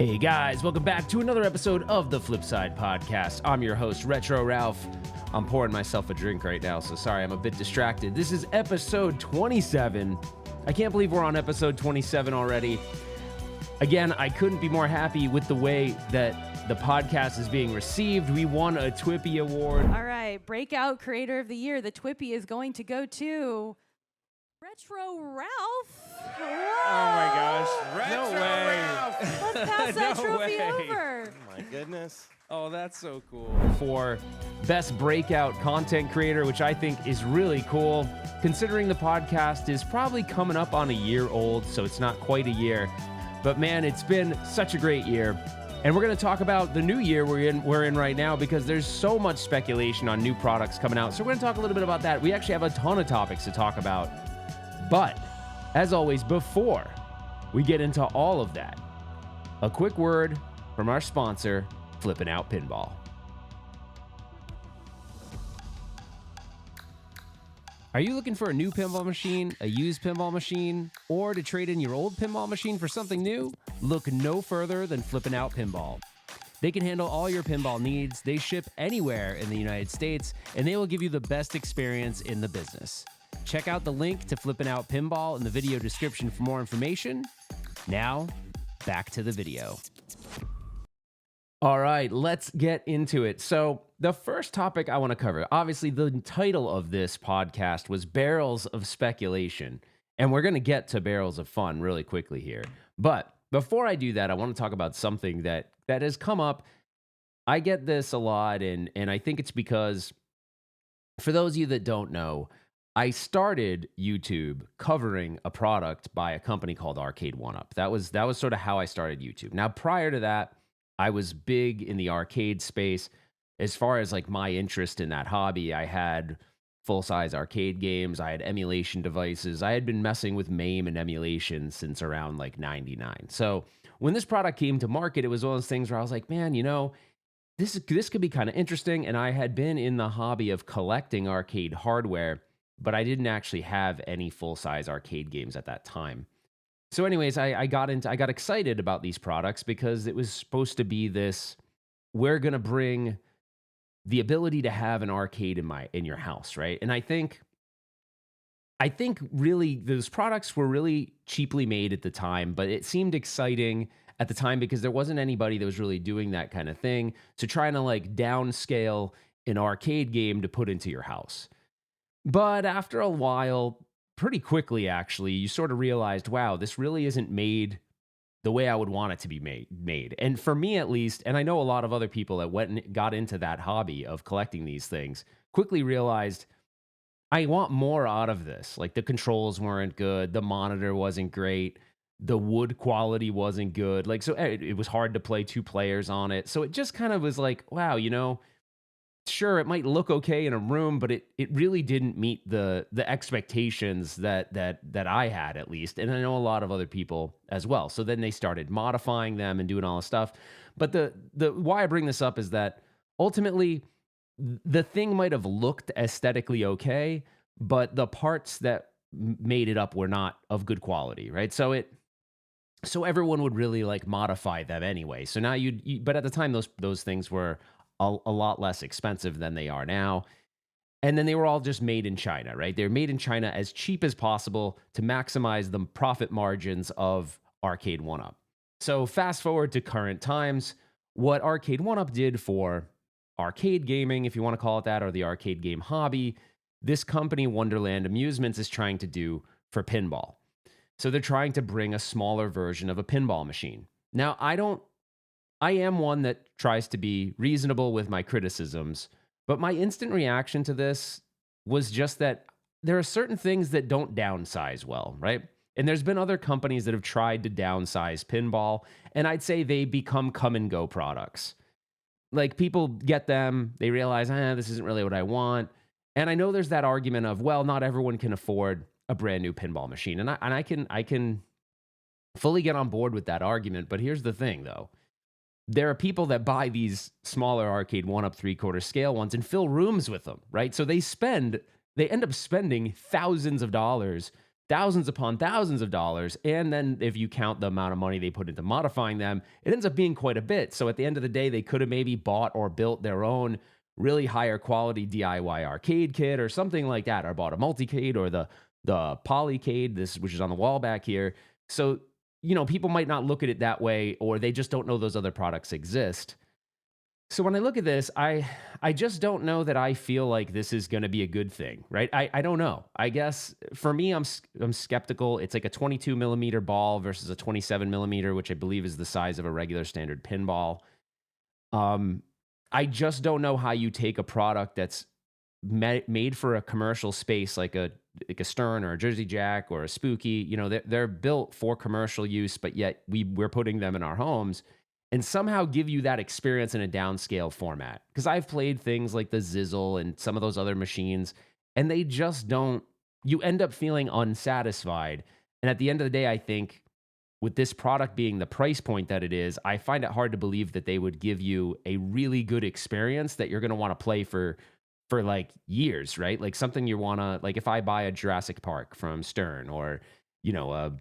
Hey guys, welcome back to another episode of the Flipside Podcast. I'm your host, Retro Ralph. I'm pouring myself a drink right now, so sorry, I'm a bit distracted. This is episode 27. I can't believe we're on episode 27 already. Again, I couldn't be more happy with the way that the podcast is being received. We won a Twippy Award. All right, Breakout Creator of the Year. The Twippy is going to go to Retro Ralph. Whoa. Oh my gosh. Retro No way. Ralph. Let's pass that No trophy way. over. Oh my goodness. Oh, that's so cool. For Best Breakout Content Creator, which I think is really cool, considering the podcast is probably coming up on a year old, so it's not quite a year. But man, it's been such a great year. And we're going to talk about the new year we're in right now because there's so much speculation on new products coming out. So we're going to talk a little bit about that. We actually have a ton of topics to talk about. But as always, before we get into all of that, a quick word from our sponsor, Flippin' Out Pinball. Are you looking for a new pinball machine, a used pinball machine, or to trade in your old pinball machine for something new? Look no further than Flippin' Out Pinball. They can handle all your pinball needs, they ship anywhere in the United States, and they will give you the best experience in the business. Check out the link to Flippin' Out Pinball in the video description for more information. Now, back to the video. All right, let's get into it. So the first topic I want to cover, obviously the title of this podcast was Barrels of Speculation, and we're going to get to Barrels of Fun really quickly here. But before I do that, I want to talk about something that has come up. I get this a lot, and I think it's because, for those of you that don't know, I started YouTube covering a product by a company called Arcade1Up. That was sort of how I started YouTube. Now, prior to that, I was big in the arcade space. As far as like my interest in that hobby, I had full-size arcade games. I had emulation devices. I had been messing with MAME and emulation since around like 99. So when this product came to market, it was one of those things where I was like, man, you know, this could be kind of interesting. And I had been in the hobby of collecting arcade hardware, but I didn't actually have any full-size arcade games at that time. So anyways, I got excited about these products because it was supposed to be this, we're going to bring the ability to have an arcade in your house, right? And I think really those products were really cheaply made at the time, but it seemed exciting at the time because there wasn't anybody that was really doing that kind of thing. So trying to like downscale an arcade game to put into your house. But after a while, pretty quickly, actually, you sort of realized, wow, this really isn't made the way I would want it to be made. And for me, at least, and I know a lot of other people that went and got into that hobby of collecting these things, quickly realized, I want more out of this. Like the controls weren't good, the monitor wasn't great, the wood quality wasn't good. Like, so it was hard to play two players on it. So it just kind of was like, wow, you know, sure, it might look okay in a room, but it really didn't meet the expectations that I had, at least. And I know a lot of other people as well. So then they started modifying them and doing all this stuff. But the why I bring this up is that ultimately the thing might have looked aesthetically okay, but the parts that made it up were not of good quality, right? So everyone would really like modify them anyway. So now but at the time those things were a lot less expensive than they are now. And then they were all just made in China, right? They were made in China as cheap as possible to maximize the profit margins of Arcade1Up. So fast forward to current times, what Arcade1Up did for arcade gaming, if you want to call it that, or the arcade game hobby, this company, Wonderland Amusements, is trying to do for pinball. So they're trying to bring a smaller version of a pinball machine. Now, I am one that tries to be reasonable with my criticisms, but my instant reaction to this was just that there are certain things that don't downsize well, right? And there's been other companies that have tried to downsize pinball, and I'd say they become come and go products. Like people get them, they realize, this isn't really what I want. And I know there's that argument of, well, not everyone can afford a brand new pinball machine. And I can fully get on board with that argument, but here's the thing though. There are people that buy these smaller Arcade1Up 3/4 scale ones and fill rooms with them, right? So they end up spending thousands of dollars thousands upon thousands of dollars. And then if you count the amount of money they put into modifying them, it ends up being quite a bit. So at the end of the day, they could have maybe bought or built their own really higher quality DIY arcade kit or something like that, or bought a multicade or the polycade, this which is on the wall back here. So, people might not look at it that way, or they just don't know those other products exist. So when I look at this, I just don't know that I feel like this is going to be a good thing, right? I don't know. I guess for me, I'm skeptical. It's like a 22 millimeter ball versus a 27 millimeter, which I believe is the size of a regular standard pinball. I just don't know how you take a product that's made for a commercial space like a Stern or a Jersey Jack or a Spooky. They're built for commercial use, but yet we're putting them in our homes and somehow give you that experience in a downscale format. Because I've played things like the Zizzle and some of those other machines, and they just don't. You end up feeling unsatisfied. And at the end of the day, I think with this product being the price point that it is, I find it hard to believe that they would give you a really good experience that you're going to want to play for like years, right? Like something you want to, like if I buy a Jurassic Park from Stern, or, a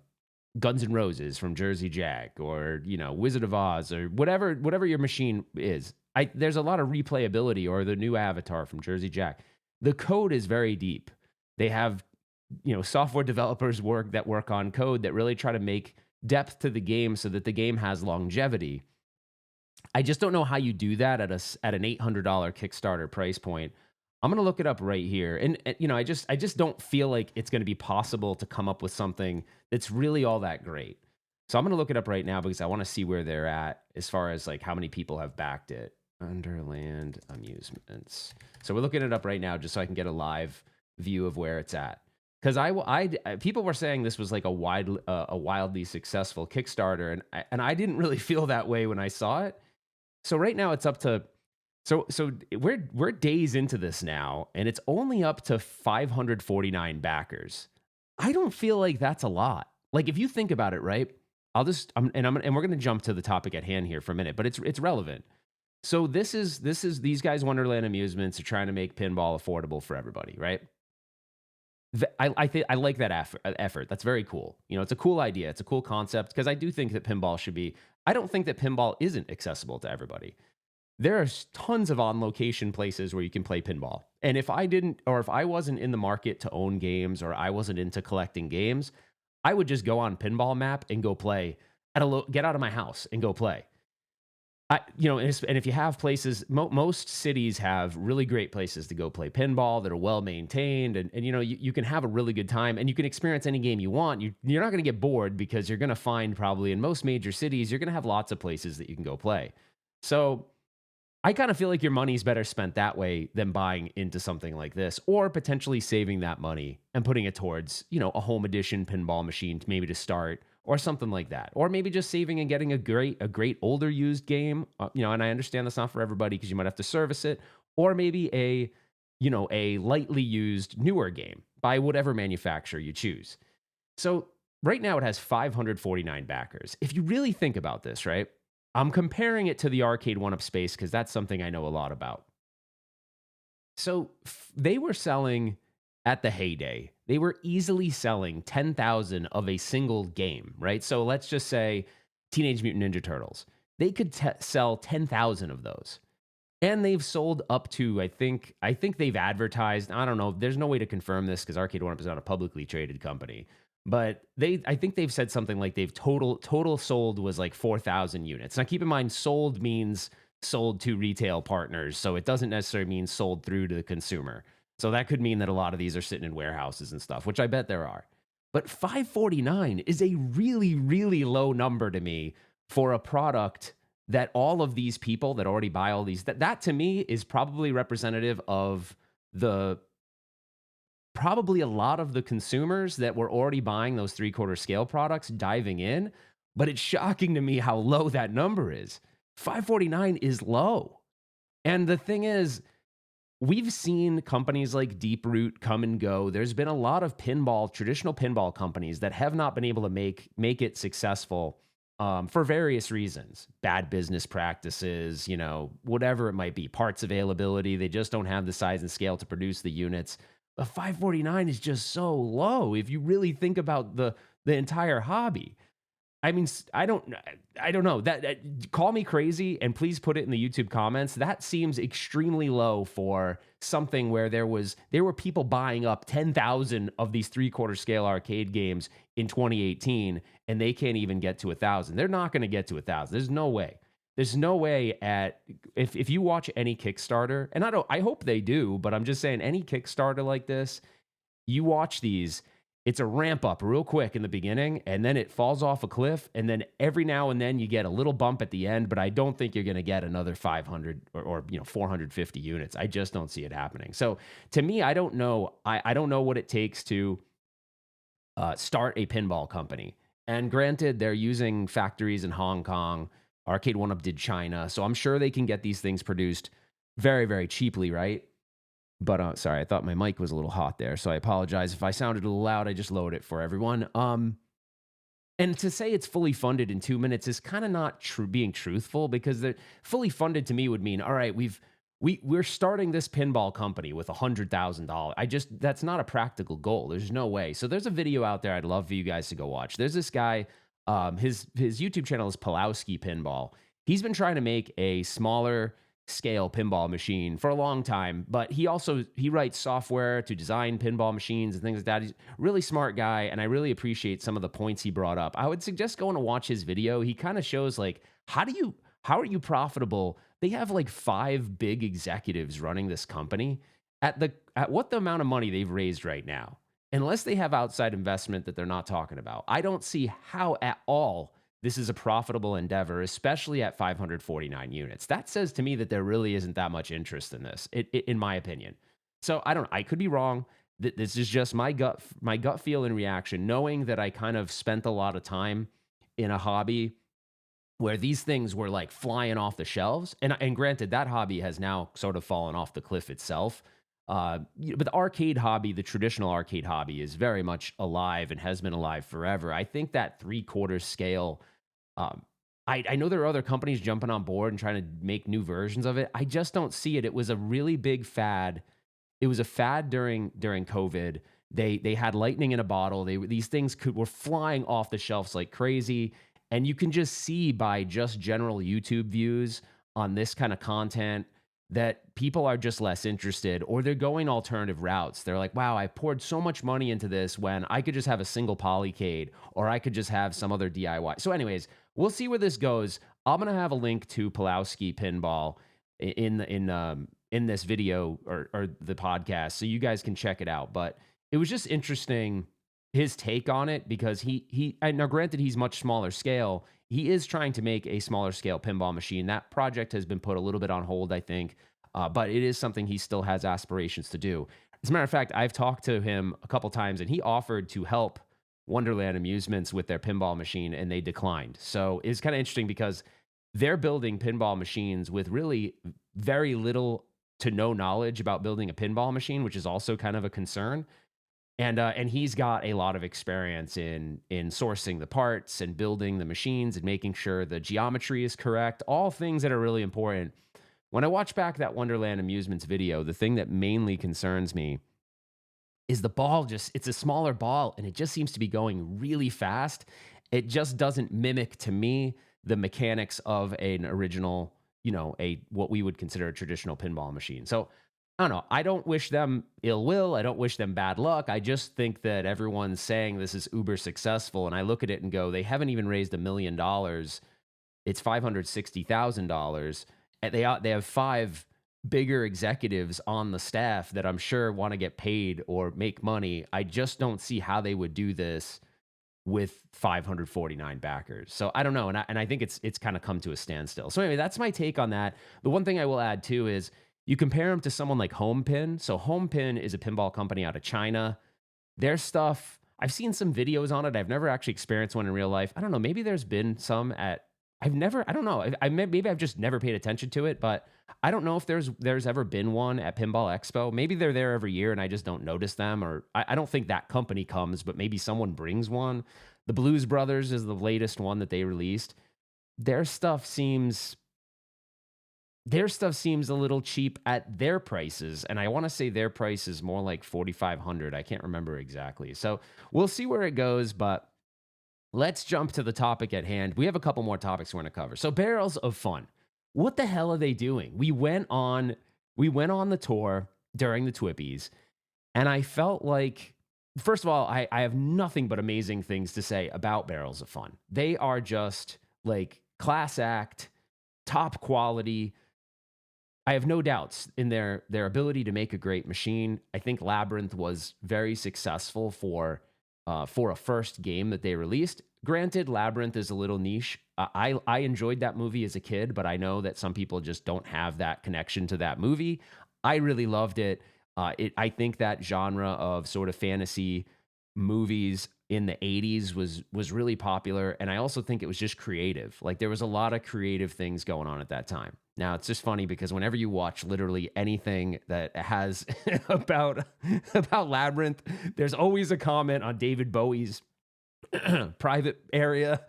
Guns N' Roses from Jersey Jack, or, Wizard of Oz, or whatever your machine is, there's a lot of replayability, or the new Avatar from Jersey Jack. The code is very deep. They have, software developers work on code that really try to make depth to the game so that the game has longevity. I just don't know how you do that at an $800 Kickstarter price point. I'm going to look it up right here. And I just don't feel like it's going to be possible to come up with something that's really all that great. So I'm going to look it up right now because I want to see where they're at as far as like how many people have backed it. Underland Amusements. So we're looking it up right now just so I can get a live view of where it's at. Because people were saying this was like a wildly successful Kickstarter, and I didn't really feel that way when I saw it. So right now it's up to so we're days into this now, and it's only up to 549 backers. I don't feel like that's a lot. Like if you think about it, right? We're going to jump to the topic at hand here for a minute, but it's relevant. So this is these guys, Wonderland Amusements, are trying to make pinball affordable for everybody, right? I like that effort. That's very cool. It's a cool idea. It's a cool concept, because I do think that pinball should be. I don't think that pinball isn't accessible to everybody. There are tons of on-location places where you can play pinball. And if I wasn't in the market to own games, or I wasn't into collecting games, I would just go on Pinball Map and go play get out of my house and go play. And if you have places, most cities have really great places to go play pinball that are well maintained, and you can have a really good time, and you can experience any game you want. You're not going to get bored, because you're going to find probably in most major cities you're going to have lots of places that you can go play. So I kind of feel like your money's better spent that way than buying into something like this, or potentially saving that money and putting it towards a home edition pinball machine maybe to start, or something like that. Or maybe just saving and getting a great older used game. And I understand that's not for everybody, because you might have to service it. Or maybe a lightly used newer game by whatever manufacturer you choose. So right now it has 549 backers. If you really think about this, right? I'm comparing it to the arcade one-up space because that's something I know a lot about. So they were selling at the heyday. They were easily selling 10,000 of a single game, right? So let's just say Teenage Mutant Ninja Turtles. They could sell 10,000 of those. And they've sold up to, I think they've advertised, I don't know, there's no way to confirm this because Arcade One Up is not a publicly traded company. But I think they've said something like they've total sold was like 4,000 units. Now keep in mind, sold means sold to retail partners. So it doesn't necessarily mean sold through to the consumer. So that could mean that a lot of these are sitting in warehouses and stuff, which I bet there are. But 549 is a really, really low number to me for a product that all of these people that already buy all these, that to me is probably representative of probably a lot of the consumers that were already buying those 3/4 scale products diving in. But it's shocking to me how low that number is. 549 is low. And the thing is, we've seen companies like Deeproot come and go. There's been a lot of traditional pinball companies that have not been able to make it successful for various reasons. Bad business practices, whatever it might be, parts availability. They just don't have the size and scale to produce the units. a 549 is just so low if you really think about the entire hobby. I mean, I don't know. Call me crazy and please put it in the YouTube comments. That seems extremely low for something where there were people buying up 10,000 of these 3/4 scale arcade games in 2018 and they can't even get to 1,000. They're not going to get to 1,000. There's no way. There's no way if you watch any Kickstarter, and I hope they do, but I'm just saying any Kickstarter like this, you watch these, it's a ramp up real quick in the beginning, and then it falls off a cliff, and then every now and then you get a little bump at the end, but I don't think you're going to get another 500 or 450 units. I just don't see it happening. So to me, I don't know. I don't know what it takes to start a pinball company. And granted, they're using factories in Hong Kong. Arcade One Up did China, so I'm sure they can get these things produced very, very cheaply, right? But sorry, I thought my mic was a little hot there, so I apologize if I sounded a little loud. I just lowered it for everyone. And to say it's fully funded in 2 minutes is kind of not being truthful, because the fully funded to me would mean, all right, we're starting this pinball company with $100,000. That's not a practical goal. There's no way. So there's a video out there I'd love for you guys to go watch. There's this guy, his YouTube channel is Pulowski Pinball. He's been trying to make a smaller scale pinball machine for a long time, but he writes software to design pinball machines and things like that. He's a really smart guy, and I really appreciate some of the points he brought up. I would suggest going to watch his video. He kind of shows like how are you profitable? They have like 5 big executives running this company at what the amount of money they've raised right now. Unless they have outside investment that they're not talking about, I don't see how at all this is a profitable endeavor, especially at 549 units. That says to me that there really isn't that much interest in this, in my opinion. So I could be wrong. This is just my gut feel and reaction, knowing that I kind of spent a lot of time in a hobby where these things were like flying off the shelves. And granted, that hobby has now sort of fallen off the cliff itself. But the arcade hobby, the traditional arcade hobby, is very much alive and has been alive forever. I think that 3/4 scale, I know there are other companies jumping on board and trying to make new versions of it. I just don't see it. It was a really big fad. It was a fad during COVID. They had lightning in a bottle. These things were flying off the shelves like crazy. And you can just see by just general YouTube views on this kind of content that people are just less interested, or they're going alternative routes. They're like, wow, I poured so much money into this when I could just have a single polycade, or I could just have some other DIY. So anyways, we'll see where this goes. I'm going to have a link to Pulowski Pinball in this video or the podcast, so you guys can check it out. But it was just interesting, his take on it, because now granted, he's much smaller scale. He is trying to make a smaller scale pinball machine. That project has been put a little bit on hold, I think, but it is something he still has aspirations to do. As a matter of fact, I've talked to him a couple times, and he offered to help Wonderland Amusements with their pinball machine, and they declined. So it's kind of interesting because they're building pinball machines with really very little to no knowledge about building a pinball machine, which is also kind of a concern. And he's got a lot of experience in sourcing the parts and building the machines and making sure the geometry is correct, all things that are really important. When I watch back that Wonderland Amusements video, the thing that mainly concerns me is the ball. It's a smaller ball, and it just seems to be going really fast. It just doesn't mimic, to me, the mechanics of an original, what we would consider a traditional pinball machine. So I don't know. I don't wish them ill will. I don't wish them bad luck. I just think that everyone's saying this is uber successful, and I look at it and go, they haven't even raised $1 million. It's $560,000. And they have 5 bigger executives on the staff that I'm sure want to get paid or make money. I just don't see how they would do this with 549 backers. So I don't know. And I think it's kind of come to a standstill. So anyway, that's my take on that. The one thing I will add too is, you compare them to someone like HomePin. So HomePin is a pinball company out of China. Their stuff, I've seen some videos on it. I've never actually experienced one in real life. I don't know. Maybe there's been some I don't know. Maybe I've just never paid attention to it, but I don't know if there's ever been one at Pinball Expo. Maybe they're there every year and I just don't notice them, or I don't think that company comes, but maybe someone brings one. The Blues Brothers is the latest one that they released. Their stuff seems their stuff seems a little cheap at their prices, and I want to say their price is more like 4,500. I can't remember exactly. So we'll see where it goes, but let's jump to the topic at hand. We have a couple more topics we're going to cover. So barrels of fun. What the hell are they doing? We went on the tour during the Twippies, and I felt like, first of all, I have nothing but amazing things to say about Barrels of Fun. They are just like class act, top quality. I have no doubts in their ability to make a great machine. I think Labyrinth was very successful for a first game that they released. Granted, Labyrinth is a little niche. I enjoyed that movie as a kid, but I know that some people just don't have that connection to that movie. I really loved it. I think that genre of sort of fantasy movies in the 80s was really popular, and I also think it was just creative. Like there was a lot of creative things going on at that time. Now it's just funny because whenever you watch literally anything that has about Labyrinth, there's always a comment on David Bowie's private area,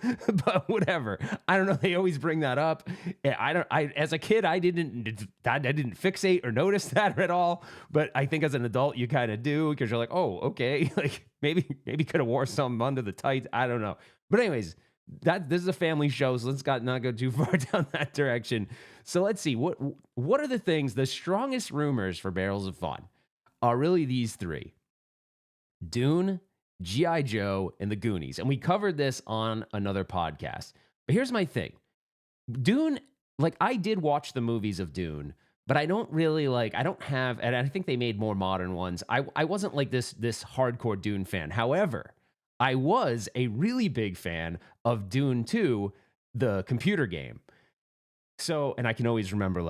but whatever. I don't know. They always bring that up. I as a kid, I didn't fixate or notice that at all. But I think as an adult, you kind of do because you're like, oh, okay, like maybe could have wore something under the tights. I don't know. But anyways, this is a family show, so let's not go too far down that direction. So let's see what are the things. The strongest rumors for Barrels of Fun are really these three: Dune, G.I. Joe, and the Goonies. And we covered this on another podcast. But here's my thing. Dune, like I did watch the movies of Dune, but I don't really I don't have, and I think they made more modern ones. I wasn't like this hardcore Dune fan. However, I was a really big fan of Dune 2, the computer game. So, and I can always remember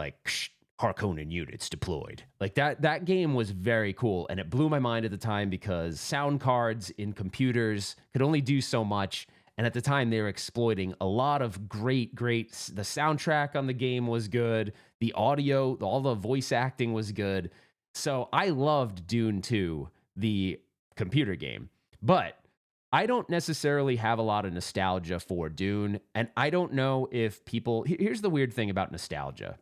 Harkonnen units deployed. Like that game was very cool, and it blew my mind at the time because sound cards in computers could only do so much, and at the time they were exploiting a lot of great the soundtrack on the game was good, the audio, all the voice acting was good. So I loved Dune 2, the computer game. But I don't necessarily have a lot of nostalgia for Dune, and I don't know if people here's the weird thing about nostalgia.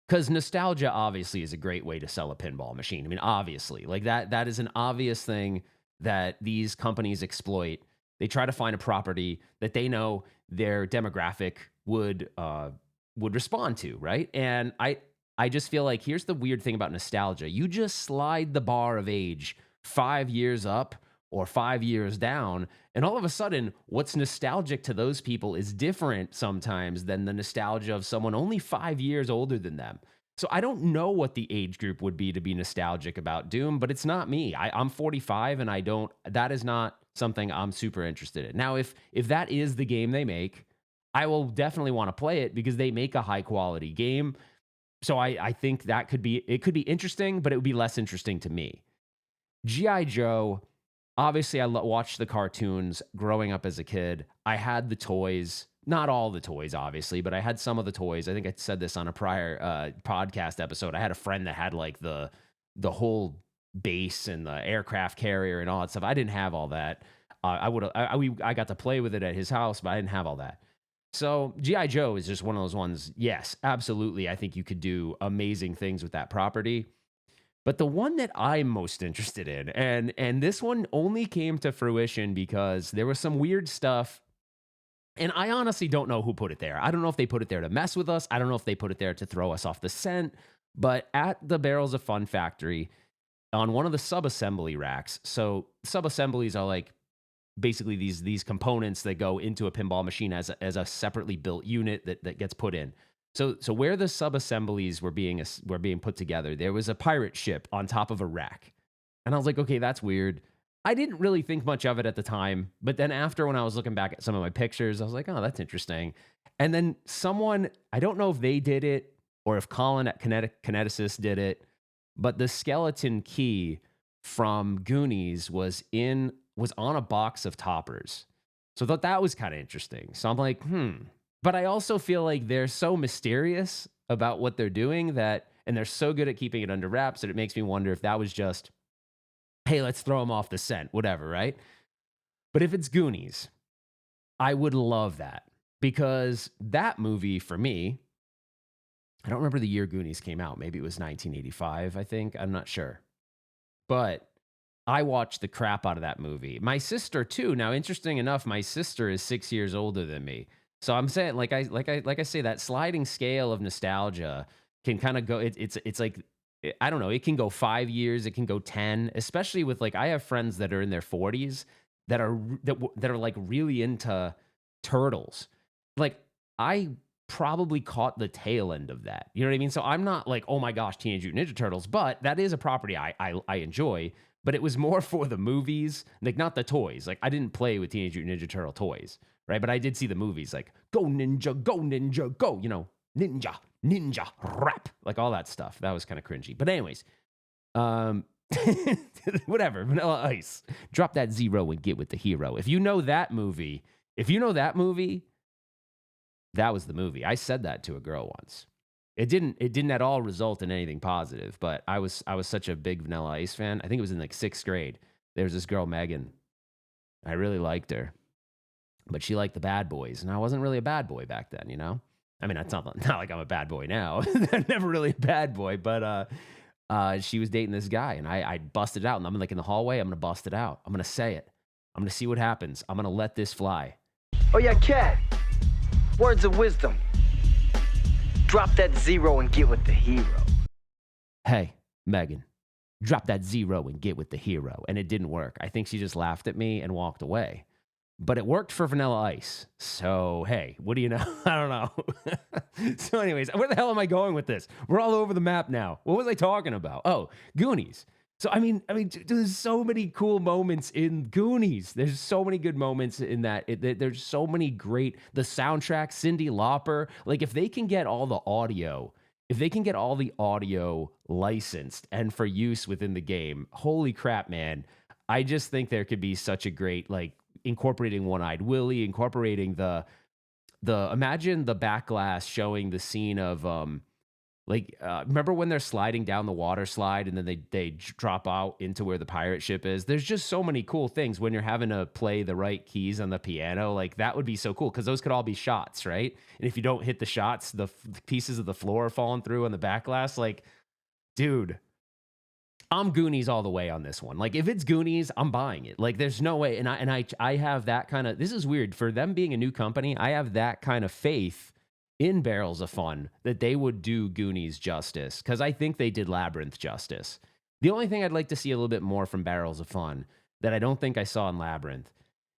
Because nostalgia obviously is a great way to sell a pinball machine. I mean, obviously, like that is an obvious thing that these companies exploit. They try to find a property that they know their demographic would respond to, right? And I just feel like here's the weird thing about nostalgia. You just slide the bar of age 5 years up or 5 years down, and all of a sudden, what's nostalgic to those people is different sometimes than the nostalgia of someone only 5 years older than them. So I don't know what the age group would be to be nostalgic about Doom, but it's not me. I'm 45, and that is not something I'm super interested in. Now, if that is the game they make, I will definitely want to play it because they make a high quality game. So I think it could be interesting, but it would be less interesting to me. G.I. Joe. Obviously, I watched the cartoons growing up as a kid. I had the toys, not all the toys, obviously, but I had some of the toys. I think I said this on a prior podcast episode. I had a friend that had like the whole base and the aircraft carrier and all that stuff. I didn't have all that. I got to play with it at his house, but I didn't have all that. So G.I. Joe is just one of those ones. Yes, absolutely. I think you could do amazing things with that property. But the one that I'm most interested in, and this one only came to fruition because there was some weird stuff, and I honestly don't know who put it there. I don't know if they put it there to mess with us. I don't know if they put it there to throw us off the scent. But at the Barrels of Fun factory, on one of the sub-assembly racks, so sub-assemblies are like basically these components that go into a pinball machine as a separately built unit that gets put in. So where the sub-assemblies were being put together, there was a pirate ship on top of a rack. And I was like, okay, that's weird. I didn't really think much of it at the time. But then after, when I was looking back at some of my pictures, I was like, oh, that's interesting. And then someone, I don't know if they did it or if Colin at Kineticist did it, but the skeleton key from Goonies was on a box of toppers. So I thought that was kind of interesting. So I'm like, But I also feel like they're so mysterious about what they're doing and they're so good at keeping it under wraps that it makes me wonder if that was just, hey, let's throw them off the scent, whatever, right? But if it's Goonies, I would love that because that movie for me I don't remember the year Goonies came out. Maybe it was 1985, I think. I'm not sure. But I watched the crap out of that movie. My sister too. Now, interesting enough, my sister is 6 years older than me. So I'm saying, like I say, that sliding scale of nostalgia can kind of go. It's like I don't know. It can go 5 years. It can go 10. Especially with like I have friends that are in their 40s that are like really into turtles. Like I probably caught the tail end of that. You know what I mean? So I'm not like, oh my gosh, Teenage Mutant Ninja Turtles, but that is a property I enjoy. But it was more for the movies, like not the toys. Like I didn't play with Teenage Mutant Ninja Turtle toys, right? But I did see the movies, like go ninja, go. You know, ninja, rap, like all that stuff. That was kind of cringy. But anyways, um, whatever. Vanilla Ice, drop that zero and get with the hero. If you know that movie, that was the movie. I said that to a girl once. It didn't at all result in anything positive, but I was such a big Vanilla Ice fan. I think it was in like 6th grade. There was this girl, Megan. I really liked her, but she liked the bad boys, and I wasn't really a bad boy back then, you know? I mean, it's not like I'm a bad boy now. I'm never really a bad boy, but she was dating this guy, and I busted it out, and I'm like in the hallway, I'm gonna bust it out. I'm gonna say it. I'm gonna see what happens. I'm gonna let this fly. Oh yeah, cat. Words of wisdom. Drop that zero and get with the hero. Hey, Megan, drop that zero and get with the hero. And it didn't work. I think she just laughed at me and walked away. But it worked for Vanilla Ice. So, hey, what do you know? I don't know. So anyways, where the hell am I going with this? We're all over the map now. What was I talking about? Oh, Goonies. So, I mean, there's so many cool moments in Goonies. There's so many good moments in that. There's so many great, the soundtrack, Cyndi Lauper. Like, if they can get all the audio, licensed and for use within the game, holy crap, man. I just think there could be such a great, like, incorporating One-Eyed Willie, incorporating imagine the back glass showing the scene of, remember when they're sliding down the water slide and then they drop out into where the pirate ship is? There's just so many cool things when you're having to play the right keys on the piano. Like that would be so cool because those could all be shots, right? And if you don't hit the shots, the pieces of the floor are falling through on the back glass. Like, dude, I'm Goonies all the way on this one. Like if it's Goonies, I'm buying it. Like there's no way. And I have that kind of, this is weird for them being a new company. I have that kind of faith in Barrels of Fun that they would do Goonies justice because I think they did Labyrinth justice. The only thing I'd like to see a little bit more from Barrels of Fun that I don't think I saw in Labyrinth,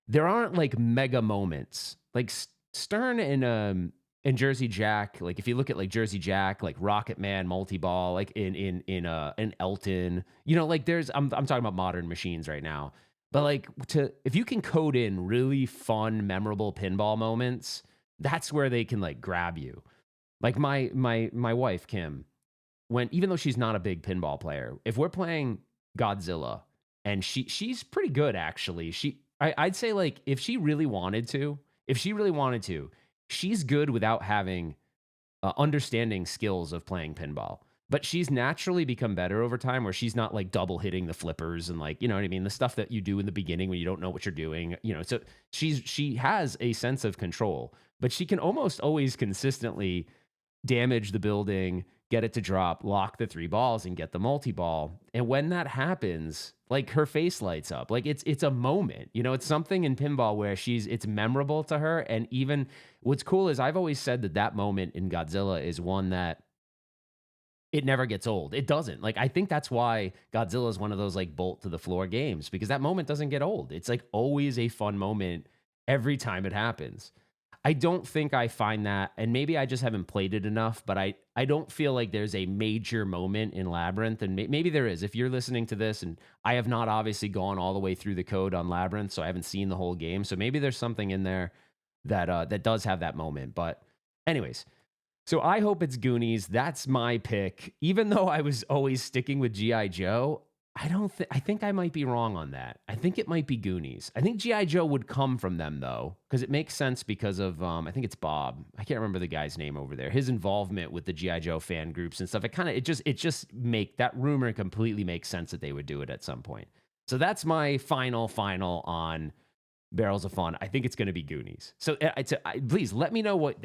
there aren't like mega moments like Stern and Jersey Jack. Like if you look at like Jersey Jack, like Rocket Man, Multi-Ball, like in Elton, you know, like I'm talking about modern machines right now, but like if you can code in really fun, memorable pinball moments, that's where they can like grab you. Like my wife, Kim, even though she's not a big pinball player, if we're playing Godzilla and she's pretty good actually. I'd say like if she really wanted to, she's good without having understanding skills of playing pinball. But she's naturally become better over time where she's not like double hitting the flippers and like, you know what I mean? The stuff that you do in the beginning when you don't know what you're doing, you know, so she has a sense of control, but she can almost always consistently damage the building, get it to drop, lock the 3 balls and get the multi-ball. And when that happens, like her face lights up. Like it's a moment, you know, it's something in pinball where it's memorable to her. And even what's cool is I've always said that moment in Godzilla is one that it never gets old. It doesn't. Like, I think that's why Godzilla is one of those like bolt to the floor games because that moment doesn't get old. It's like always a fun moment every time it happens. I don't think I find that, and maybe I just haven't played it enough, but I don't feel like there's a major moment in Labyrinth, and maybe there is. If you're listening to this, and I have not obviously gone all the way through the code on Labyrinth, so I haven't seen the whole game, so maybe there's something in there that does have that moment. But anyways, so I hope it's Goonies. That's my pick. Even though I was always sticking with G.I. Joe, I think I might be wrong on that. I think it might be Goonies. I think G.I. Joe would come from them though, because it makes sense because of I think it's Bob. I can't remember the guy's name over there. His involvement with the G.I. Joe fan groups and stuff. It just make that rumor completely makes sense that they would do it at some point. So that's my final on Barrels of Fun. I think it's going to be Goonies. So please let me know what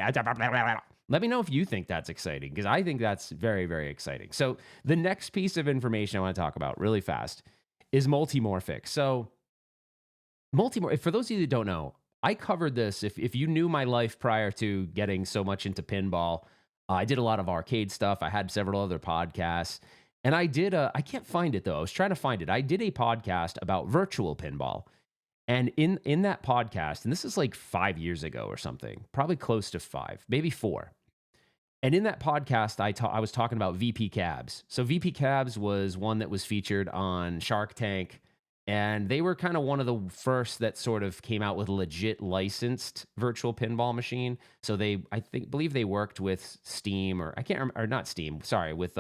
Let me know if you think that's exciting, because I think that's very, very exciting. So the next piece of information I want to talk about really fast is multimorphic. So for those of you that don't know, I covered this. If you knew my life prior to getting so much into pinball, I did a lot of arcade stuff. I had several other podcasts. And I did I can't find it though. I was trying to find it. I did a podcast about virtual pinball. And in that podcast, and this is like 5 years ago or something, probably close to 5, maybe 4. And in that podcast, I was talking about VP Cabs. So VP Cabs was one that was featured on Shark Tank, and they were kind of one of the first that sort of came out with a legit licensed virtual pinball machine. So believe they worked with Steam, or I can't remember, or not Steam, sorry, with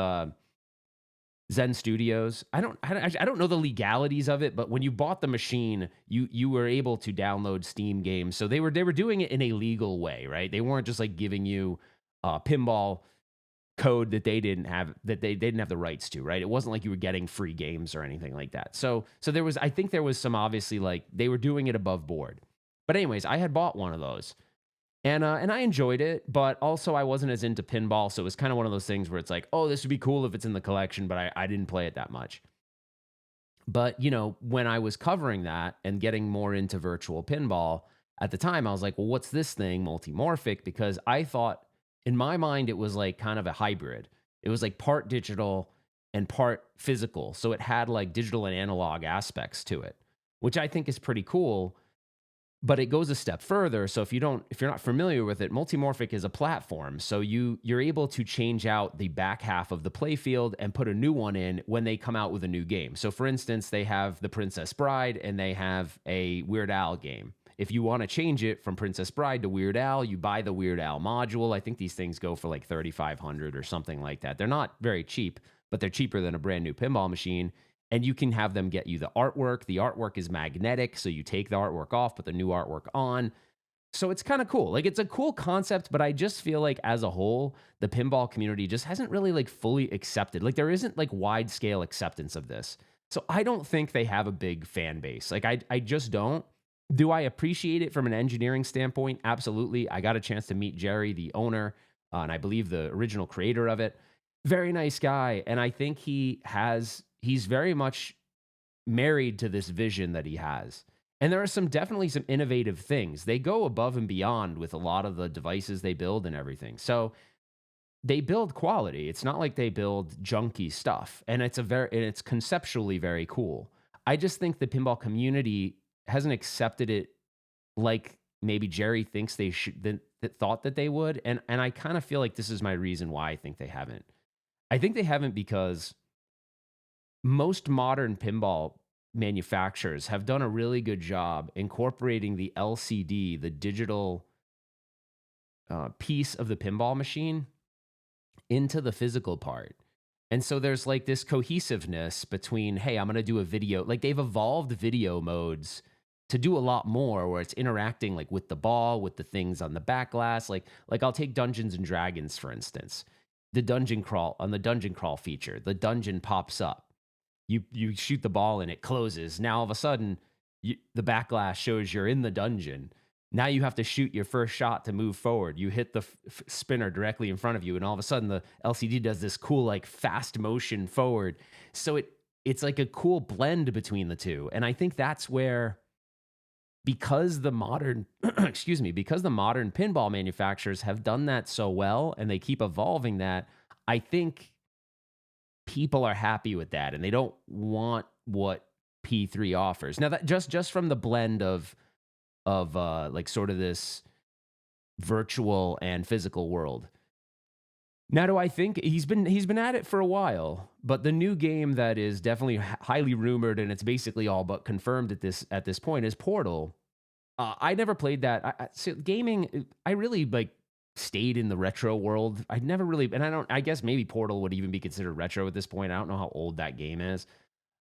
Zen Studios. I don't know the legalities of it, but when you bought the machine, you were able to download Steam games. So they were doing it in a legal way, right? They weren't just like giving you pinball code that they didn't have the rights to, right? It wasn't like you were getting free games or anything like that. So I think there was some, obviously, like they were doing it above board. But anyways, I had bought one of those. And I enjoyed it, but also I wasn't as into pinball, so it was kind of one of those things where it's like, oh, this would be cool if it's in the collection, but I didn't play it that much. But, when I was covering that and getting more into virtual pinball, at the time I was like, well, what's this thing, Multimorphic? Because I thought, in my mind, it was like kind of a hybrid. It was like part digital and part physical. So it had like digital and analog aspects to it, which I think is pretty cool. But it goes a step further. So if you're not familiar with it, Multimorphic is a platform. So you're able to change out the back half of the playfield and put a new one in when they come out with a new game. So for instance, they have the Princess Bride and they have a Weird Al game. If you want to change it from Princess Bride to Weird Al, you buy the Weird Al module. I think these things go for like $3,500 or something like that. They're not very cheap, but they're cheaper than a brand new pinball machine. And you can have them get you the artwork. The artwork is magnetic, so you take the artwork off, put the new artwork on. So it's kind of cool. Like, it's a cool concept, but I just feel like as a whole, the pinball community just hasn't really like fully accepted. Like, there isn't like wide scale acceptance of this. So I don't think they have a big fan base. Like, I just don't. Do I appreciate it from an engineering standpoint? Absolutely. I got a chance to meet Jerry, the owner, and I believe the original creator of it. Very nice guy. And I think he's very much married to this vision that he has. And there are definitely some innovative things. They go above and beyond with a lot of the devices they build and everything. So they build quality. It's not like they build junky stuff. And it's conceptually very cool. I just think the pinball community hasn't accepted it like maybe Jerry thinks they should, thought that they would. And I kind of feel like this is my reason why I think they haven't. I think they haven't because most modern pinball manufacturers have done a really good job incorporating the LCD, the digital piece of the pinball machine, into the physical part. And so there's like this cohesiveness between, hey, I'm going to do a video. Like, they've evolved video modes to do a lot more where it's interacting like with the ball, with the things on the back glass. Like I'll take Dungeons and Dragons, for instance. The dungeon crawl feature, the dungeon pops up. You shoot the ball and it closes. Now all of a sudden, the back glass shows you're in the dungeon. Now you have to shoot your first shot to move forward. You hit the spinner directly in front of you, and all of a sudden the LCD does this cool like fast motion forward. So it's like a cool blend between the two. And I think that's where, because the modern because the modern pinball manufacturers have done that so well and they keep evolving that, I think people are happy with that and they don't want what P3 offers. Now, that just from the blend of like sort of this virtual and physical world. Now, do I think he's been at it for a while, but the new game that is definitely highly rumored and it's basically all but confirmed at this point is Portal. I never played that. So gaming, I really like stayed in the retro world. I'd never really, and I guess maybe Portal would even be considered retro at this point. I don't know how old that game is.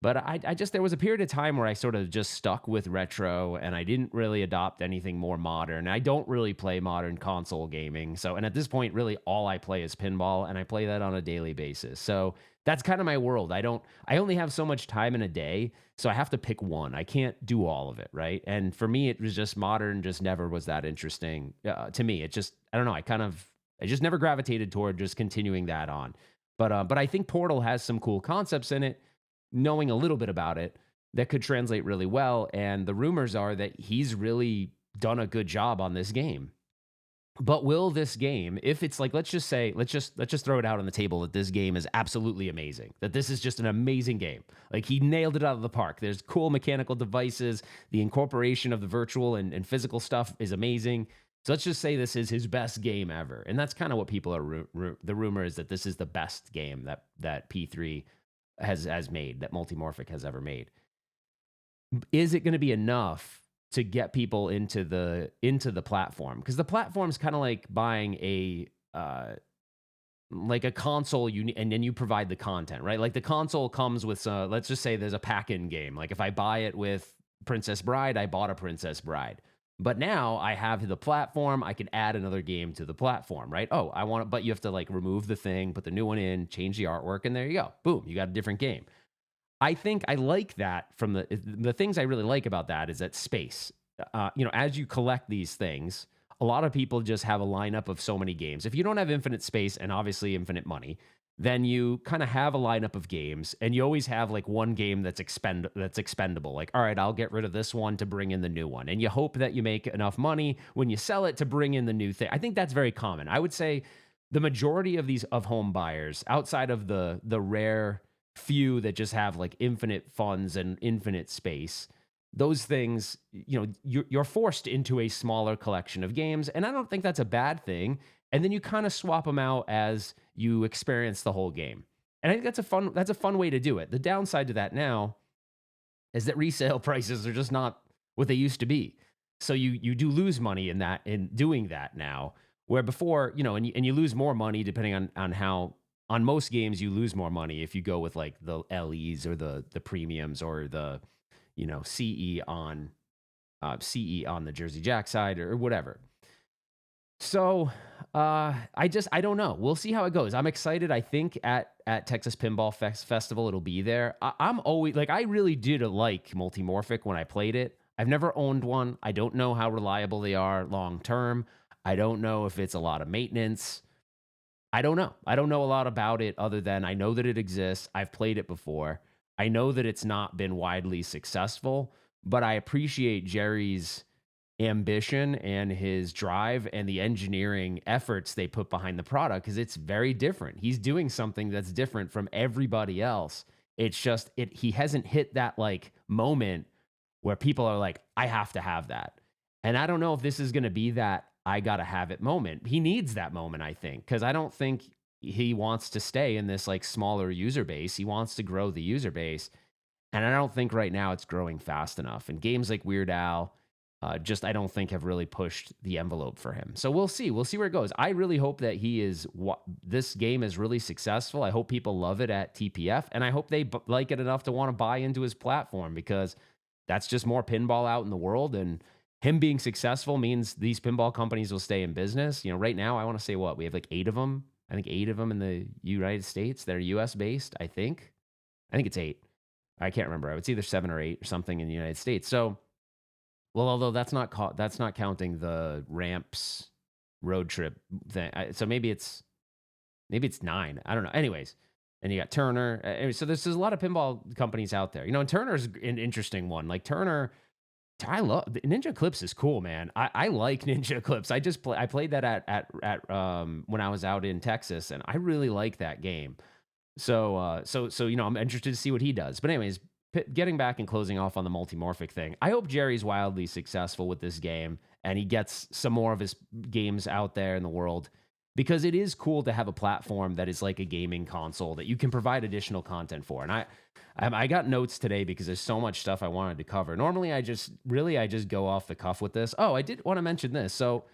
But I just, there was a period of time where I sort of just stuck with retro and I didn't really adopt anything more modern. I don't really play modern console gaming. So, and at this point, really all I play is pinball, and I play that on a daily basis. So that's kind of my world. I only have so much time in a day, so I have to pick one. I can't do all of it, right? And for me, it was just modern, just never was that interesting to me. It just, I don't know. I kind of I just never gravitated toward just continuing that on. But I think Portal has some cool concepts in it, knowing a little bit about it, that could translate really well. And the rumors are that he's really done a good job on this game. But will this game, if it's like, let's just throw it out on the table that this game is absolutely amazing, that this is just an amazing game. Like, he nailed it out of the park. There's cool mechanical devices. The incorporation of the virtual and physical stuff is amazing. So let's just say this is his best game ever. And that's kind of what people are, the rumor is that this is the best game that P3 has made, that Multimorphic has ever made. Is it going to be enough to get people into the platform? Because the platform's kind of like buying a console, and then you provide the content, right? Like, the console comes with let's just say there's a pack-in game. Like, if I buy it with Princess Bride, I bought a Princess Bride. But now I have the platform, I can add another game to the platform, right? Oh, I want it, but you have to like remove the thing, put the new one in, change the artwork, and there you go. Boom, you got a different game. I think I like that. From the things I really like about that is that space. As you collect these things, a lot of people just have a lineup of so many games. If you don't have infinite space and obviously infinite money, then you kind of have a lineup of games, and you always have like one game that's expendable. Like, all right, I'll get rid of this one to bring in the new one, and you hope that you make enough money when you sell it to bring in the new thing. I think that's very common. I would say the majority of home buyers, outside of the rare few that just have like infinite funds and infinite space, those things, you're forced into a smaller collection of games, and I don't think that's a bad thing. And then you kind of swap them out as you experience the whole game, and I think that's a fun way to do it. The downside to that now is that resale prices are just not what they used to be, so you do lose money in doing that now, where before, and you lose more money depending on how. On most games, you lose more money if you go with like the LEs or the premiums, or the CE on the Jersey Jack side or whatever. So I don't know. We'll see how it goes. I'm excited. I think at Texas Pinball Festival it'll be there. I'm always like, I really did like Multimorphic when I played it. I've never owned one. I don't know how reliable they are long term. I don't know if it's a lot of maintenance. I don't know. I don't know a lot about it, other than I know that it exists. I've played it before. I know that it's not been widely successful, but I appreciate Jerry's ambition and his drive and the engineering efforts they put behind the product, because it's very different. He's doing something that's different from everybody else. It's just he hasn't hit that like moment where people are like, I have to have that. And I don't know if this is going to be that I gotta have it moment. He needs that moment, I think, because I don't think he wants to stay in this like smaller user base. He wants to grow the user base, and I don't think right now it's growing fast enough. And games like Weird Al, I don't think have really pushed the envelope for him. So we'll see. We'll see where it goes. I really hope that this game is really successful. I hope people love it at TPF, and I hope they like it enough to want to buy into his platform, because that's just more pinball out in the world, and him being successful means these pinball companies will stay in business. Right now, I want to say we have like 8 of them. I think 8 of them in the United States that are US based. I think it's 8. I can't remember. It's either 7 or 8 or something in the United States. So, although that's not counting the ramps road trip thing. So maybe it's 9. I don't know. Anyways, and you got Turner. So there's a lot of pinball companies out there. And Turner's an interesting one. Like Turner. I love Ninja Eclipse is cool, man. I like Ninja Eclipse. I played that at when I was out in Texas, and I really like that game. So I'm interested to see what he does. But anyways, getting back and closing off on the Multimorphic thing, I hope Jerry's wildly successful with this game, and he gets some more of his games out there in the world, because it is cool to have a platform that is like a gaming console that you can provide additional content for. And I got notes today because there's so much stuff I wanted to cover. Normally, I just go off the cuff with this. Oh, I did want to mention this. So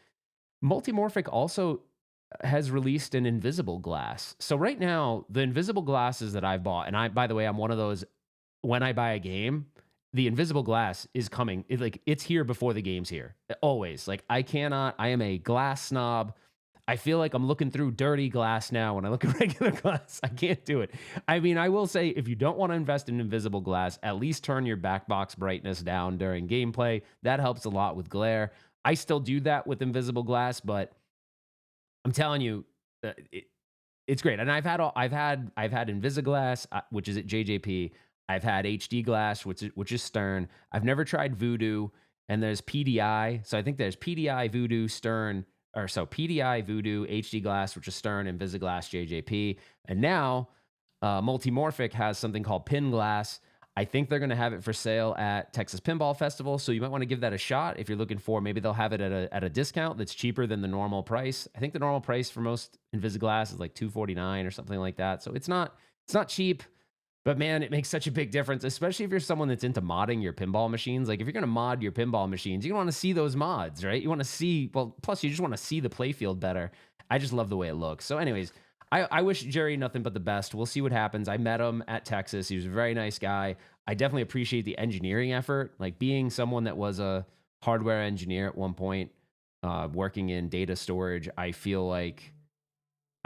Multimorphic also has released an invisible glass. So right now, the invisible glasses that I've bought, and by the way, I'm one of those, when I buy a game, the invisible glass is coming. It's here before the game's here. Always. Like, I am a glass snob. I feel like I'm looking through dirty glass now when I look at regular glass. I can't do it. I mean, I will say, if you don't want to invest in invisible glass, at least turn your back box brightness down during gameplay. That helps a lot with glare. I still do that with invisible glass, but I'm telling you, it's great. And I've had Invisiglass, which is at JJP. I've had HD Glass, which is Stern. I've never tried Voodoo, and there's PDI. So I think there's PDI, Voodoo, Stern, or so PDI, Voodoo, HD Glass, which is Stern, Invisiglass, JJP, and now Multimorphic has something called PinnGlass. I think they're going to have it for sale at Texas Pinball Festival, so you might want to give that a shot if you're looking for. Maybe they'll have it at a discount that's cheaper than the normal price. I think the normal price for most Invisiglass is like $249 or something like that. So it's not cheap, but man, it makes such a big difference, especially if you're someone that's into modding your pinball machines. Like if you're going to mod your pinball machines, you want to see those mods, right? You want to see, well, plus you just want to see the playfield better. I just love the way it looks. So anyways, I wish Jerry nothing but the best. We'll see what happens. I met him at Texas. He was a very nice guy. I definitely appreciate the engineering effort. Like being someone that was a hardware engineer at one point, working in data storage, I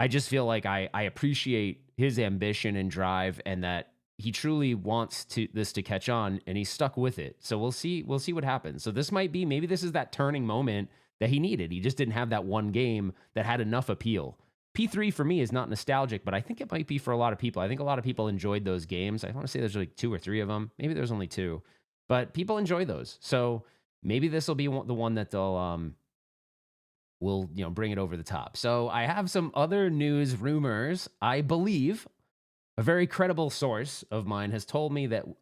just feel like I appreciate his ambition and drive, and that he truly wants this to catch on, and he's stuck with it. So we'll see what happens. So maybe this is that turning moment that he needed. He just didn't have that one game that had enough appeal. P3 for me is not nostalgic, but I think it might be for a lot of people. I think a lot of people enjoyed those games. I want to say there's like 2 or 3 of them. Maybe there's only 2, but people enjoy those. So maybe this will be the one that they'll will bring it over the top. So I have some other news rumors. I believe a very credible source of mine has told me that all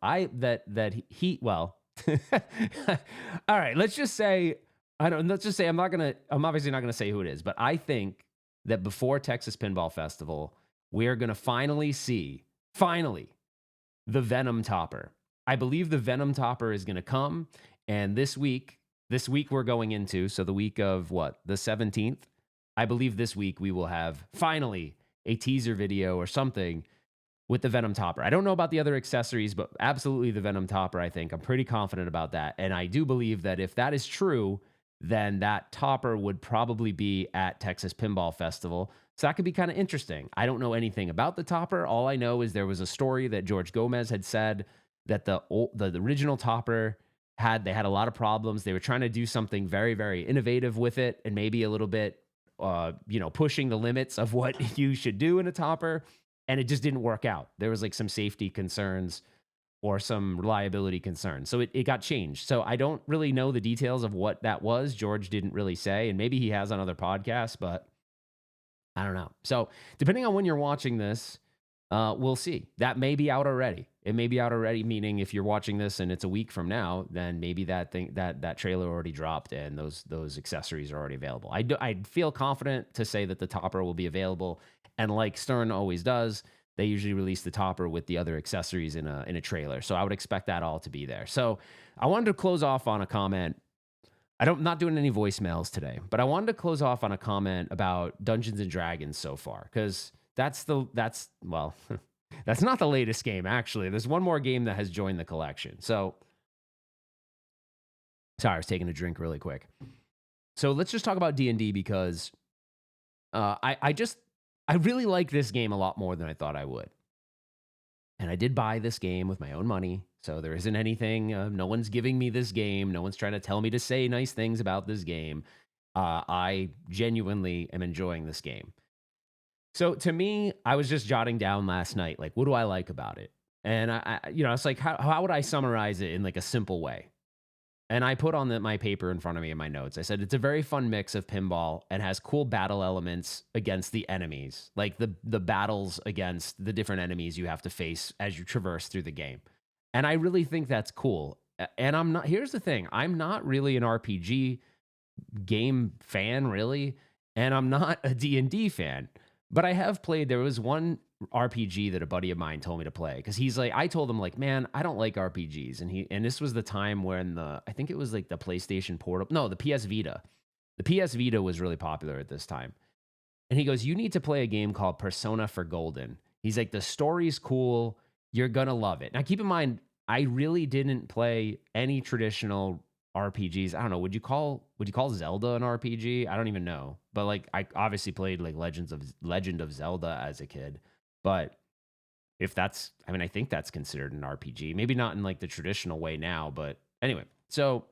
right. Let's just say I'm obviously not gonna say who it is, but I think that before Texas Pinball Festival, we are going to finally see the Venom topper. I believe the Venom topper is going to come, and this week we're going into, so the week of the 17th, I believe this week we will have finally a teaser video or something with the Venom topper. I don't know about the other accessories, but absolutely the Venom topper, I think. I'm pretty confident about that, and I do believe that if that is true, then that topper would probably be at Texas Pinball Festival. So that could be kind of interesting. I don't know anything about the topper. All I know is there was a story that George Gomez had said that the original topper had a lot of problems. They were trying to do something very, very innovative with it, and maybe a little bit, pushing the limits of what you should do in a topper, and it just didn't work out. There was like some safety concerns or some reliability concerns. So it got changed. So I don't really know the details of what that was. George didn't really say, and maybe he has on other podcasts, but I don't know. So depending on when you're watching this, we'll see. That may be out already. It may be out already, meaning if you're watching this and it's a week from now, then maybe that trailer already dropped and those accessories are already available. I feel confident to say that the topper will be available, and like Stern always does, they usually release the topper with the other accessories in a trailer. So I would expect that all to be there. So I wanted to close off on a comment. I'm not doing any voicemails today, but I wanted to close off on a comment about Dungeons and Dragons so far, because that's not the latest game, actually. There's one more game that has joined the collection. So sorry, I was taking a drink really quick. So let's just talk about D&D, because I really like this game a lot more than I thought I would. And I did buy this game with my own money. So there isn't anything, no one's giving me this game. No one's trying to tell me to say nice things about this game. I genuinely am enjoying this game. So to me, I was just jotting down last night, like, what do I like about it? And it's like, how would I summarize it in like a simple way? And I put on my paper in front of me in my notes. I said, it's a very fun mix of pinball and has cool battle elements against the enemies, like the battles against the different enemies you have to face as you traverse through the game. And I really think that's cool. And here's the thing, I'm not really an RPG game fan, really. And I'm not a D&D fan, but I have played, there was one RPG that a buddy of mine told me to play, because he's like, I told him like, man, I don't like RPGs, and this was the time when I think it was like the PlayStation Portable, no, the PS Vita. The PS Vita was really popular at this time, and he goes, you need to play a game called Persona for Golden. He's like, the story's cool, you're gonna love it. Now keep in mind, I really didn't play any traditional RPGs. I don't know, would you call Zelda an RPG? I don't even know, but like I obviously played like Legend of Zelda as a kid. But if I think that's considered an RPG. Maybe not in like the traditional way now, but anyway. So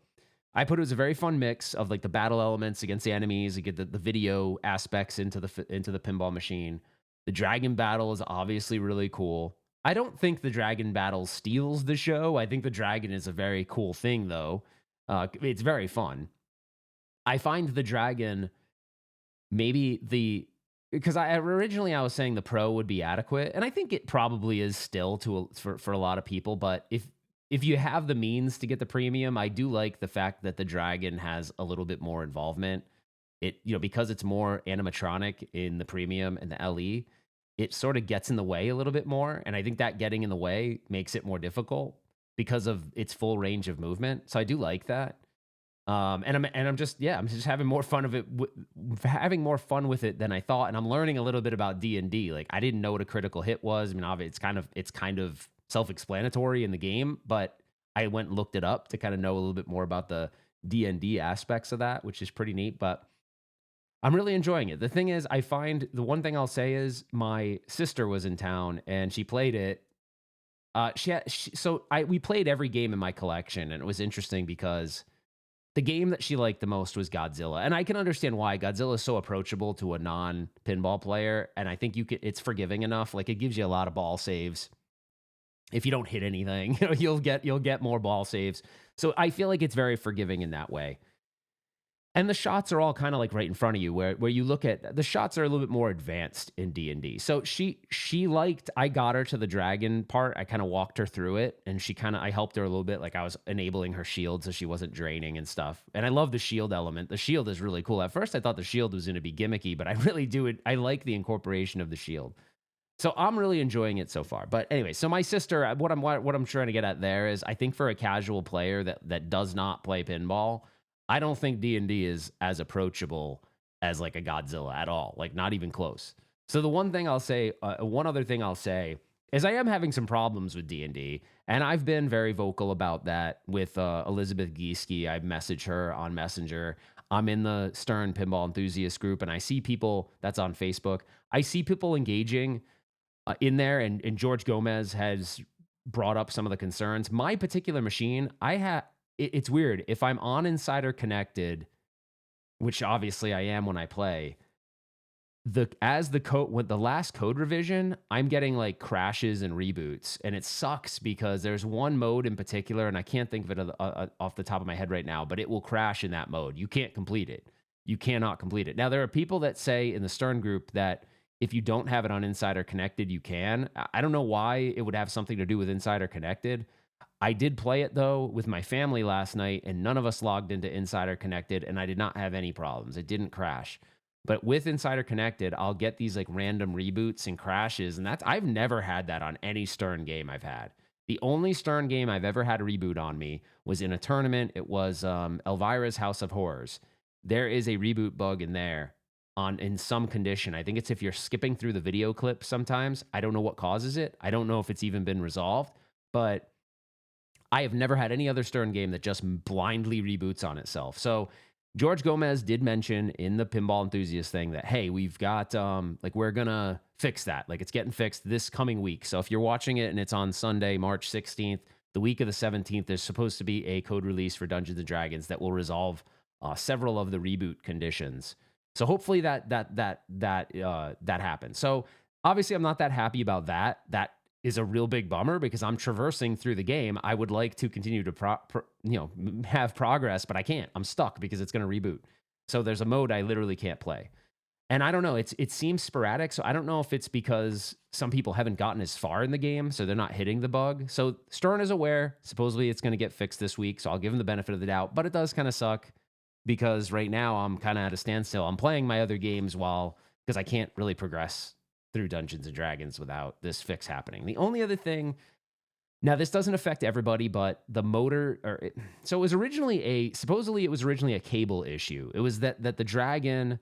I put it was a very fun mix of like the battle elements against the enemies. You get the video aspects into the pinball machine. The dragon battle is obviously really cool. I don't think the dragon battle steals the show. I think the dragon is a very cool thing, though. It's very fun. I find the dragon maybe because I originally I was saying the pro would be adequate, and I think it probably is still for a lot of people. But if you have the means to get the premium, I do like the fact that the dragon has a little bit more involvement. It because it's more animatronic in the premium and the LE, it sort of gets in the way a little bit more, and I think that getting in the way makes it more difficult because of its full range of movement. So I do like that. I'm just having more fun of it, having more fun with it than I thought, and I'm learning a little bit about D&D. Like I didn't know what a critical hit was. I mean, obviously, it's kind of self-explanatory in the game, but I went and looked it up to kind of know a little bit more about the D&D aspects of that, which is pretty neat. But I'm really enjoying it. The thing is, I find the one thing I'll say is my sister was in town and she played it. We played every game in my collection, and it was interesting because the game that she liked the most was Godzilla. And I can understand why. Godzilla is so approachable to a non-pinball player, and I think it's forgiving enough. Like it gives you a lot of ball saves. If you don't hit anything, you'll get more ball saves. So I feel like it's very forgiving in that way. And the shots are all kind of like right in front of you, where you look at the shots are a little bit more advanced in D&D. So she liked. I got her to the dragon part. I kind of walked her through it, and I helped her a little bit. Like I was enabling her shield so she wasn't draining and stuff. And I love the shield element. The shield is really cool. At first, I thought the shield was going to be gimmicky, but I really do it. I like the incorporation of the shield. So I'm really enjoying it so far. But anyway, so my sister, what I'm trying to get at there is, I think for a casual player that does not play pinball, I don't think D&D is as approachable as like a Godzilla at all, like not even close. So the one other thing I'll say is I am having some problems with D&D, and I've been very vocal about that with Elizabeth Gieske. I've messaged her on Messenger. I'm in the Stern Pinball Enthusiast group, and I see people that's on Facebook. I see people engaging in there, and George Gomez has brought up some of the concerns. My particular machine, it's weird. If I'm on Insider Connected, which obviously I am when I play, with the last code revision, I'm getting like crashes and reboots, and it sucks because there's one mode in particular, and I can't think of it off the top of my head right now, but it will crash in that mode. You can't complete it. You cannot complete it. Now, there are people that say in the Stern group that if you don't have it on Insider Connected, you can. I don't know why it would have something to do with Insider Connected. I did play it, though, with my family last night, and none of us logged into Insider Connected, and I did not have any problems. It didn't crash. But with Insider Connected, I'll get these like random reboots and crashes, and I've never had that on any Stern game I've had. The only Stern game I've ever had a reboot on me was in a tournament. It was Elvira's House of Horrors. There is a reboot bug in there in some condition. I think it's if you're skipping through the video clip sometimes. I don't know what causes it. I don't know if it's even been resolved, but I have never had any other Stern game that just blindly reboots on itself. So George Gomez did mention in the Pinball Enthusiast thing that, hey, we've got, we're going to fix that. Like, it's getting fixed this coming week. So if you're watching it and it's on Sunday, March 16th, the week of the 17th, there's supposed to be a code release for Dungeons & Dragons that will resolve several of the reboot conditions. So hopefully that happens. So obviously I'm not that happy about that. That is a real big bummer because I'm traversing through the game. I would like to continue to have progress, but I can't. I'm stuck because it's going to reboot. So there's a mode I literally can't play. And I don't know, it seems sporadic, so I don't know if it's because some people haven't gotten as far in the game, so they're not hitting the bug. So Stern is aware. Supposedly it's going to get fixed this week, so I'll give him the benefit of the doubt. But it does kind of suck because right now I'm kind of at a standstill. I'm playing my other games because I can't really progress through Dungeons & Dragons without this fix happening. The only other thing, now this doesn't affect everybody, but the motor, so it was supposedly it was originally a cable issue. It was that the dragon's,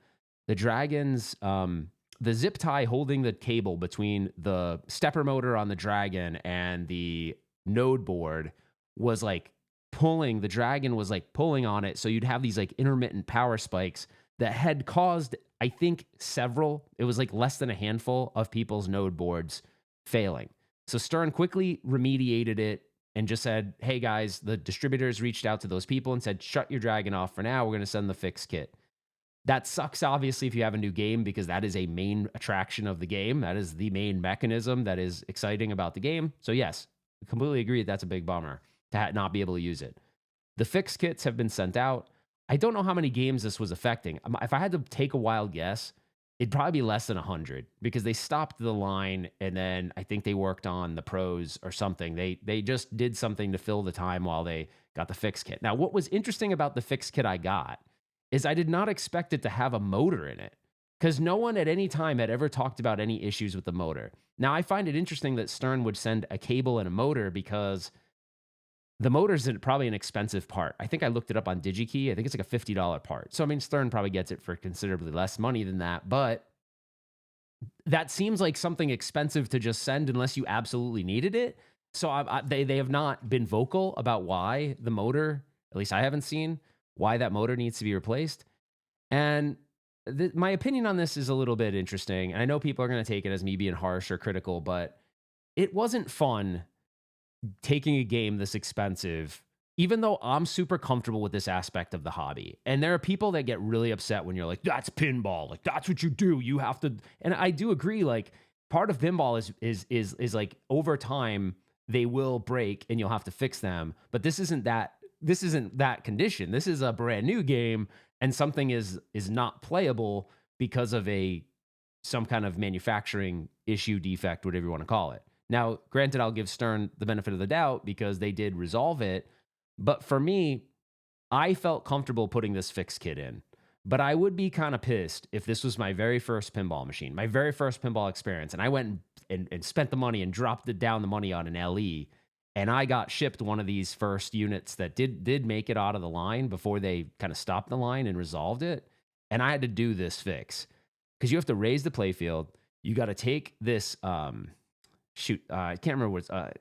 the zip tie holding the cable between the stepper motor on the dragon and the node board was like pulling, the dragon was like pulling on it. So you'd have these like intermittent power spikes that had caused, I think, it was like less than a handful of people's node boards failing. So Stern quickly remediated it, and just said, hey guys, the distributors reached out to those people and said, shut your Dragon off for now. We're going to send the fix kit. That sucks, obviously, if you have a new game, because that is a main attraction of the game. That is the main mechanism that is exciting about the game. So yes, I completely agree that's a big bummer to not be able to use it. The fix kits have been sent out. I don't know how many games this was affecting. If I had to take a wild guess, it'd probably be less than 100, because they stopped the line and then I think they worked on the pros or something. They just did something to fill the time while they got the fix kit. Now, what was interesting about the fix kit I got is I did not expect it to have a motor in it, because no one at any time had ever talked about any issues with the motor. Now, I find it interesting that Stern would send a cable and a motor, because the motor's probably an expensive part. I think I looked it up on DigiKey. I think it's like a $50 part. So, I mean, Stern probably gets it for considerably less money than that, but that seems like something expensive to just send unless you absolutely needed it. So they have not been vocal about why the motor, at least I haven't seen, why that motor needs to be replaced. And my opinion on this is a little bit interesting. And I know people are going to take it as me being harsh or critical, but it wasn't fun taking a game this expensive, even though I'm super comfortable with this aspect of the hobby. And there are people that get really upset when you're like, that's pinball. Like, that's what you do. You have to. And I do agree. Like, part of pinball is like, over time, they will break and you'll have to fix them. But this isn't that condition. This is a brand new game, and something is not playable because of some kind of manufacturing issue, defect, whatever you want to call it. Now, granted, I'll give Stern the benefit of the doubt because they did resolve it. But for me, I felt comfortable putting this fix kit in. But I would be kind of pissed if this was my very first pinball machine, my very first pinball experience, and I went and spent the money and dropped down the money on an LE, and I got shipped one of these first units that did make it out of the line before they kind of stopped the line and resolved it. And I had to do this fix, because you have to raise the playfield. You got to take this, I can't remember what I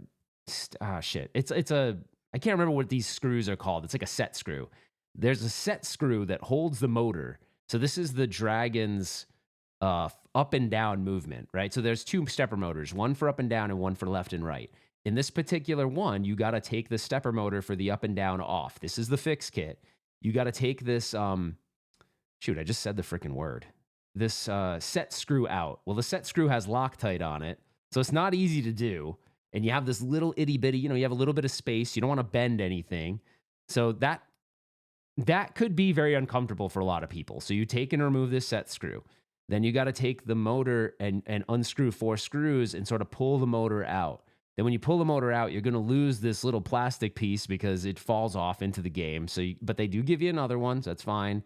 can't remember what these screws are called. It's like a set screw. There's a set screw that holds the motor. So this is the Dragon's up and down movement, right? So there's two stepper motors, one for up and down and one for left and right. In this particular one, you got to take the stepper motor for the up and down off. This is the fix kit. You got to take this, I just said the freaking word. This set screw out. Well, the set screw has Loctite on it, so it's not easy to do. And you have this little itty bitty, you have a little bit of space. You don't want to bend anything. So that could be very uncomfortable for a lot of people. So you take and remove this set screw. Then you got to take the motor and unscrew 4 screws and sort of pull the motor out. Then when you pull the motor out, you're going to lose this little plastic piece because it falls off into the game. But they do give you another one, so that's fine.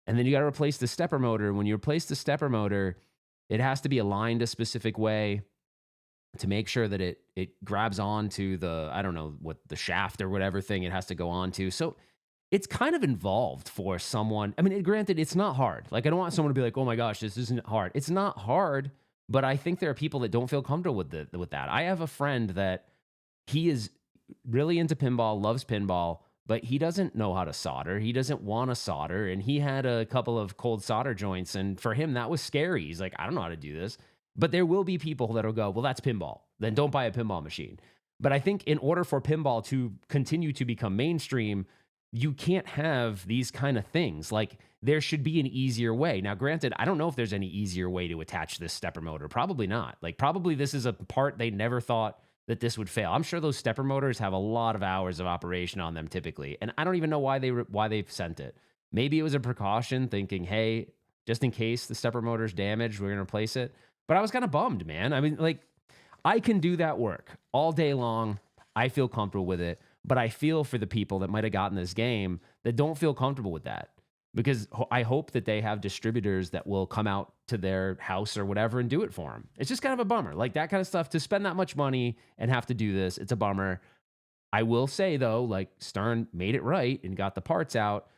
And then you got to replace the stepper motor. When you replace the stepper motor, it has to be aligned a specific way to make sure that it grabs onto the shaft or whatever thing it has to go onto. So it's kind of involved for someone. I mean, granted, it's not hard. Like, I don't want someone to be like, oh my gosh, this isn't hard. It's not hard, but I think there are people that don't feel comfortable with that. I have a friend that he is really into pinball, loves pinball, but he doesn't know how to solder. He doesn't want to solder. And he had a couple of cold solder joints. And for him, that was scary. He's like, I don't know how to do this. But there will be people that'll go, well, that's pinball. Then don't buy a pinball machine. But I think in order for pinball to continue to become mainstream, you can't have these kind of things. Like, there should be an easier way. Now, granted, I don't know if there's any easier way to attach this stepper motor. Probably not. Like, probably this is a part they never thought that this would fail. I'm sure those stepper motors have a lot of hours of operation on them typically. And I don't even know why they've sent it. Maybe it was a precaution, thinking, hey, just in case the stepper motor's damaged, we're going to replace it. But I was kind of bummed, man. I mean, like, I can do that work all day long. I feel comfortable with it. But I feel for the people that might have gotten this game that don't feel comfortable with that. Because I hope that they have distributors that will come out to their house or whatever and do it for them. It's just kind of a bummer. Like, that kind of stuff, to spend that much money and have to do this, it's a bummer. I will say, though, like, Stern made it right and got the parts out.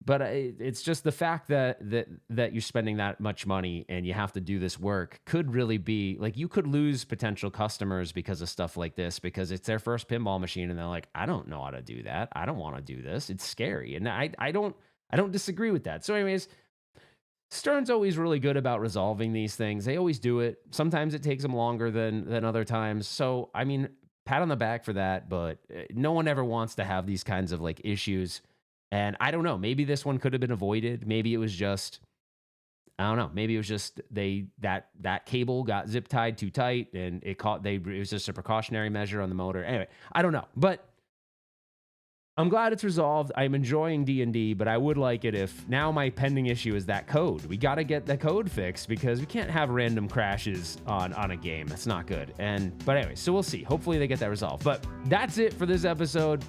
But it's just the fact that you're spending that much money and you have to do this work could really be like, you could lose potential customers because of stuff like this, because it's their first pinball machine and they're like, I don't know how to do that. I don't want to do this. It's scary. And I don't disagree with that. So anyways, Stern's always really good about resolving these things. They always do it. Sometimes it takes them longer than other times. So, I mean, pat on the back for that, but no one ever wants to have these kinds of like issues. And I don't know, maybe this one could have been avoided. Maybe it was just, I don't know. Maybe it was just that cable got zip tied too tight and it was just a precautionary measure on the motor. Anyway, I don't know, but I'm glad it's resolved. I'm enjoying D&D, but I would like it if now my pending issue is that code. We got to get the code fixed because we can't have random crashes on a game. That's not good. But anyway, so we'll see. Hopefully they get that resolved. But that's it for this episode.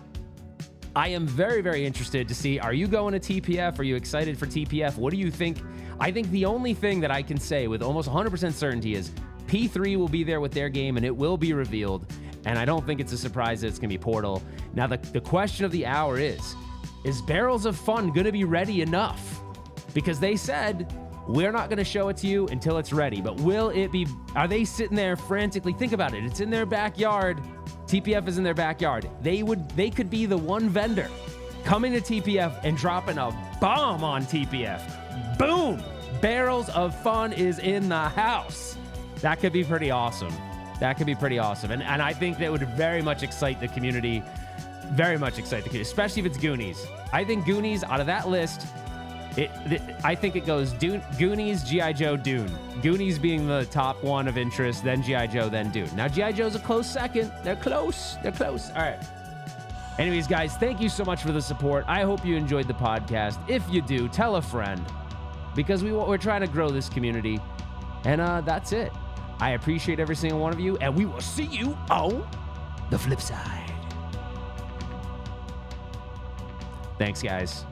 I am very, very interested to see, are you going to TPF? Are you excited for TPF? What do you think? I think the only thing that I can say with almost 100% certainty is P3 will be there with their game and it will be revealed. And I don't think it's a surprise that it's going to be Portal. Now, the question of the hour is Barrels of Fun going to be ready enough? Because they said, we're not going to show it to you until it's ready. But will it be, are they sitting there frantically? Think about it. It's in their backyard. TPF is in their backyard. They could be the one vendor coming to TPF and dropping a bomb on TPF. Boom! Barrels of Fun is in the house. That could be pretty awesome. That could be pretty awesome. And I think that would very much excite the community. Very much excite the community, especially if it's Goonies. I think Goonies, out of that list, I think it goes Goonies, G.I. Joe, Dune. Goonies being the top one of interest, then G.I. Joe, then Dune. Now, G.I. Joe's a close second. They're close. They're close. All right. Anyways, guys, thank you so much for the support. I hope you enjoyed the podcast. If you do, tell a friend because we're trying to grow this community. And that's it. I appreciate every single one of you, and we will see you on the flip side. Thanks, guys.